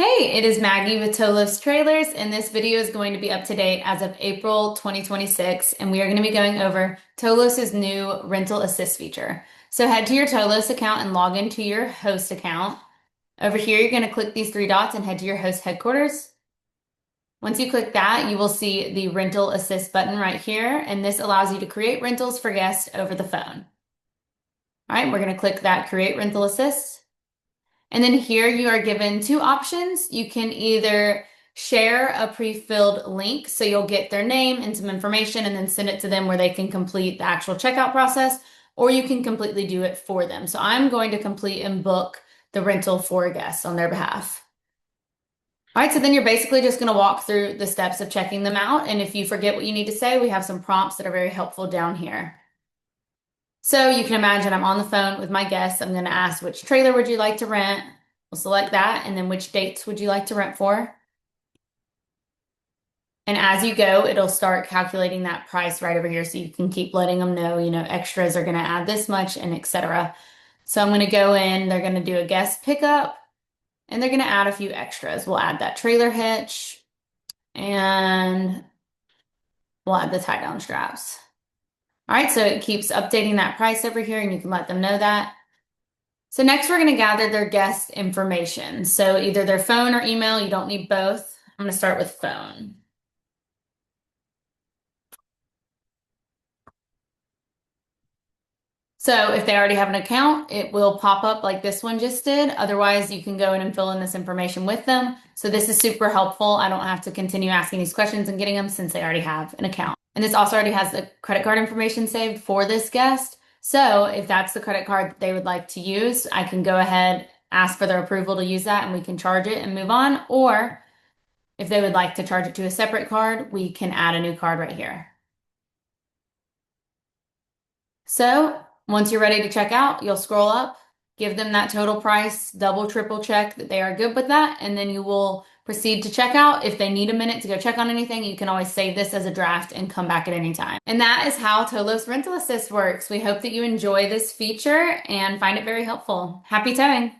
Hey, it is Maggie with Towlos Trailers, and this video is going to be up to date as of April 2026, and we are going to be going over Towlos's new rental assist feature. So head to your Towlos account and log into your host account. Over here, you're going to click these three dots and head to your host headquarters. Once you click that, you will see the rental assist button right here, and this allows you to create rentals for guests over the phone. All right, we're going to click that create rental assist. And then here you are given two options. You can either share a pre-filled link, so you'll get their name and some information and then send it to them where they can complete the actual checkout process, or you can completely do it for them. So I'm going to complete and book the rental for a guest on their behalf. All right, so then you're basically just going to walk through the steps of checking them out. And if you forget what you need to say, we have some prompts that are very helpful down here. So you can imagine I'm on the phone with my guests. I'm going to ask, which trailer would you like to rent? We'll select that, and then which dates would you like to rent for? And as you go, it'll start calculating that price right over here so you can keep letting them know, extras are going to add this much and etc. So I'm going to go in, they're going to do a guest pickup, and they're going to add a few extras. We'll add that trailer hitch, and we'll add the tie-down straps. All right, so it keeps updating that price over here, and you can let them know that. So next we're going to gather their guest information. So either their phone or email, you don't need both. I'm going to start with phone. So if they already have an account, it will pop up like this one just did. Otherwise, you can go in and fill in this information with them. So this is super helpful. I don't have to continue asking these questions and getting them since they already have an account. And this also already has the credit card information saved for this guest. So if that's the credit card that they would like to use, I can go ahead, ask for their approval to use that, and we can charge it and move on. Or if they would like to charge it to a separate card, we can add a new card right here. So once you're ready to check out, you'll scroll up, give them that total price, double, triple check that they are good with that, and then you will proceed to check out. If they need a minute to go check on anything, you can always save this as a draft and come back at any time. And that is how Towlos Rental Assist works. We hope that you enjoy this feature and find it very helpful. Happy towing!